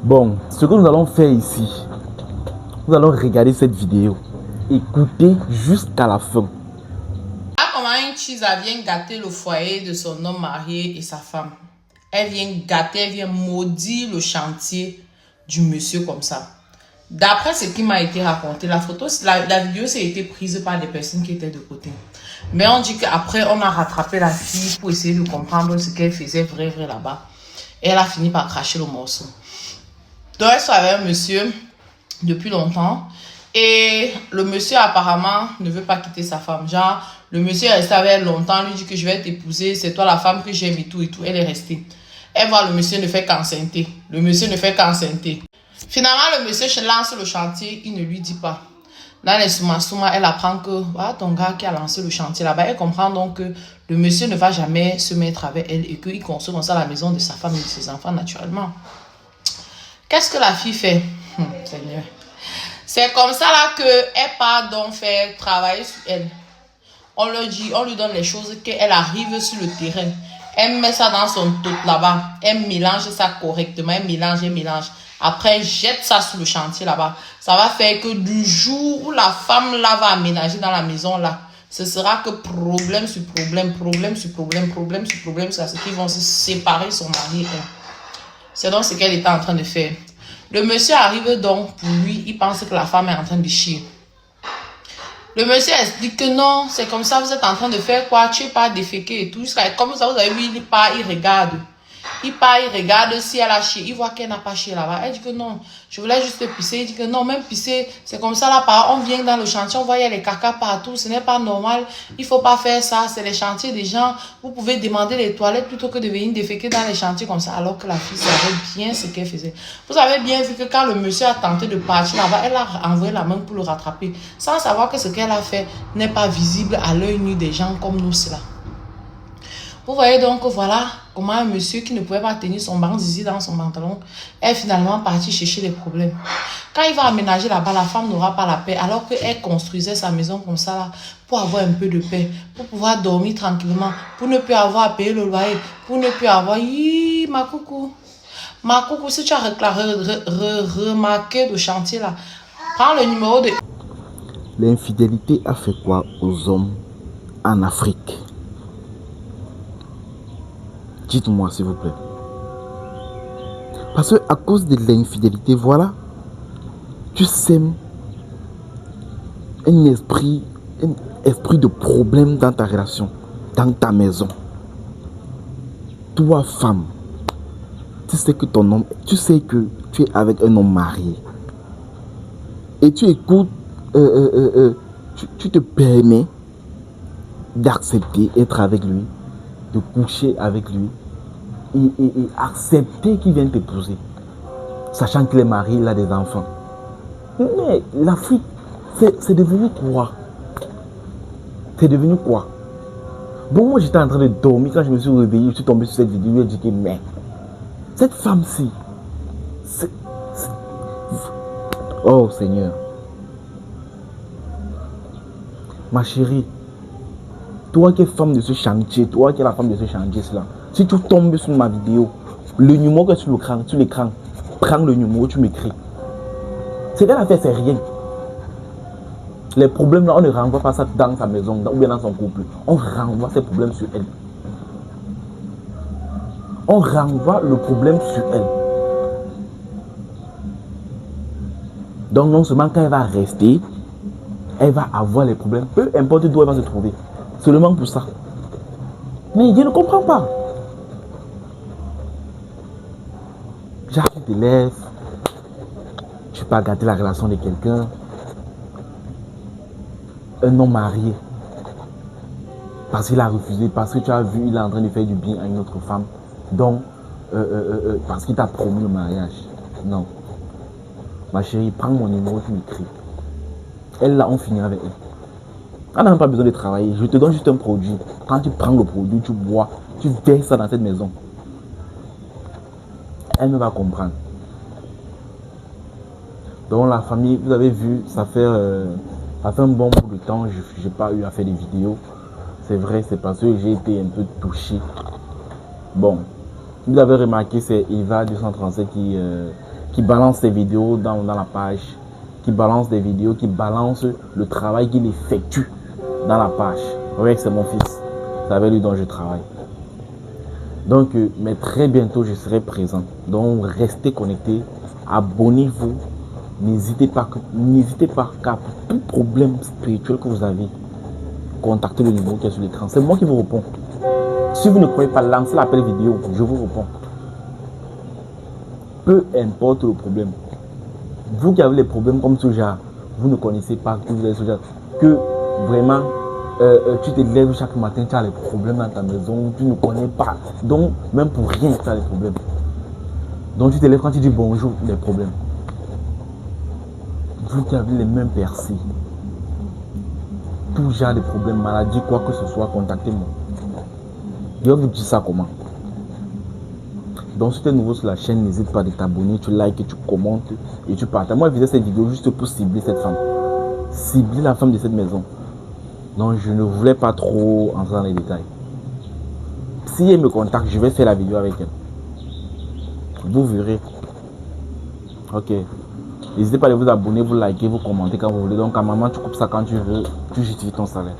Bon, ce que nous allons faire ici, nous allons regarder cette vidéo. Écoutez jusqu'à la fin. Comment une Chisa vient gâter le foyer de son homme marié et sa femme. Elle vient gâter, elle vient maudire le chantier du monsieur comme ça. D'après ce qui m'a été raconté, la vidéo s'est été prise par des personnes qui étaient de côté. Mais on dit qu'après, on a rattrapé la fille pour essayer de comprendre ce qu'elle faisait vrai là-bas. Et elle a fini par cracher le morceau. Donc elle soit avec un monsieur depuis longtemps. Et le monsieur apparemment ne veut pas quitter sa femme. Genre, le monsieur est resté avec elle longtemps, lui dit que je vais t'épouser, c'est toi la femme que j'aime et tout. Elle est restée. Elle voit le monsieur ne fait qu'enceinte. Le monsieur ne fait qu'enceinte. Finalement, le monsieur lance le chantier, il ne lui dit pas. Dans les souma, elle apprend que voilà ton gars qui a lancé le chantier là-bas. Elle comprend donc que le monsieur ne va jamais se mettre avec elle et qu'il construit comme ça la maison de sa femme et de ses enfants naturellement. Qu'est-ce que la fille fait? Seigneur. C'est comme ça là qu'elle part donc faire travailler sur elle. On lui donne les choses qu'elle arrive sur le terrain. Elle met ça dans son tout là-bas. Elle mélange ça correctement. Elle mélange. Après, elle jette ça sur le chantier là-bas. Ça va faire que du jour où la femme là va aménager dans la maison là, ce sera que problème sur problème, c'est ce qu'ils vont se séparer son mari. C'est donc ce qu'elle était en train de faire. Le monsieur arrive donc pour lui, il pense que la femme est en train de chier. Le monsieur explique que non, c'est comme ça, vous êtes en train de faire quoi? Tu n'es pas déféqué et tout. Comme ça, vous avez vu, il part, il regarde. Il part, il regarde si elle a chié. Il voit qu'elle n'a pas chié là-bas. Elle dit que non, je voulais juste pisser. Il dit que non, même pisser, c'est comme ça là-bas. On vient dans le chantier, on voit il y a les caca partout. Ce n'est pas normal. Il ne faut pas faire ça. C'est les chantiers des gens. Vous pouvez demander les toilettes plutôt que de venir déféquer dans les chantiers comme ça. Alors que la fille savait bien ce qu'elle faisait. Vous avez bien vu que quand le monsieur a tenté de partir là-bas, elle a envoyé la main pour le rattraper. Sans savoir que ce qu'elle a fait n'est pas visible à l'œil nu des gens comme nous, cela. Vous voyez donc, voilà comment un monsieur qui ne pouvait pas tenir son banc zizi dans son pantalon est finalement parti chercher des problèmes. Quand il va aménager là-bas, la femme n'aura pas la paix, alors qu'elle construisait sa maison comme ça là, pour avoir un peu de paix, pour pouvoir dormir tranquillement, pour ne plus avoir à payer le loyer, pour ne plus avoir... Ma coucou, si tu as remarqué le chantier là, prends le numéro de... L'infidélité a fait quoi aux hommes en Afrique? Dites-moi s'il vous plaît. Parce que à cause de l'infidélité, voilà, tu sèmes un esprit de problème dans ta relation, dans ta maison. Toi, femme, tu sais que ton homme, tu sais que tu es avec un homme marié. Et tu écoutes, tu te permets d'accepter être avec lui, de coucher avec lui et accepter qu'il vienne t'épouser, sachant qu'il est marié, il a des enfants. Mais l'Afrique, c'est devenu quoi? C'est devenu quoi? Bon, moi j'étais en train de dormir, quand je me suis réveillé, je suis tombé sur cette vidéo et j'ai dit, mais cette femme-ci, oh Seigneur, ma chérie, toi qui es femme de ce chantier, toi qui es la femme de ce chantier, cela, si tu tombes sur ma vidéo, le numéro que sur l'écran, prends le numéro, tu m'écris. Ce qu'elle a fait, c'est rien. Les problèmes là, on ne renvoie pas ça dans sa maison ou bien dans son couple. On renvoie ces problèmes sur elle. On renvoie le problème sur elle. Donc non seulement quand elle va rester, elle va avoir les problèmes, peu importe d'où elle va se trouver. Seulement pour ça. Mais je ne comprends pas. Genre, tu te lèves, tu peux pas gâter la relation de quelqu'un. Un homme marié. Parce qu'il a refusé, parce que tu as vu, il est en train de faire du bien à une autre femme. Donc, parce qu'il t'a promis le mariage. Non. Ma chérie, prends mon numéro, tu m'écris. Elle là, on finira avec elle. Elle n'a même pas besoin de travailler. Je te donne juste un produit. Quand tu prends le produit, tu bois, tu verses ça dans cette maison. Elle ne va comprendre. Donc la famille, vous avez vu, ça fait un bon bout de temps, je n'ai pas eu à faire des vidéos. C'est vrai, c'est parce que j'ai été un peu touché. Bon, vous avez remarqué, c'est Eva 237 qui qui balance ses vidéos dans la page, qui balance des vidéos, qui balance le travail qu'il effectue dans la page. Oui, c'est mon fils. C'est avec lui dont je travaille. Donc, mais très bientôt, je serai présent. Donc, restez connectés, abonnez-vous. N'hésitez pas, car pour tout problème spirituel que vous avez, contactez le numéro qui est sur l'écran. C'est moi qui vous réponds. Si vous ne croyez pas, lancez l'appel vidéo, je vous réponds. Peu importe le problème. Vous qui avez les problèmes comme ce genre, vous ne connaissez pas que vous avez ce genre, que vraiment, tu te lèves chaque matin, tu as les problèmes dans ta maison, tu ne connais pas. Donc, même pour rien, tu as les problèmes. Donc, tu te lèves quand tu dis bonjour, les problèmes. Vous qui avez les mêmes percées, tout genre de problèmes, maladies, quoi que ce soit, contactez-moi. Je vais vous dire ça comment. Donc, si tu es nouveau sur la chaîne, n'hésite pas de t'abonner, tu likes, tu commentes et tu partages. Moi, je faisais cette vidéo juste pour cibler cette femme. Cibler la femme de cette maison. Donc, je ne voulais pas trop entrer dans les détails. Si elle me contacte, je vais faire la vidéo avec elle. Vous verrez. Ok. N'hésitez pas à vous abonner, vous liker, vous commenter quand vous voulez. Donc, à maman, tu coupes ça quand tu veux. Tu justifies ton salaire.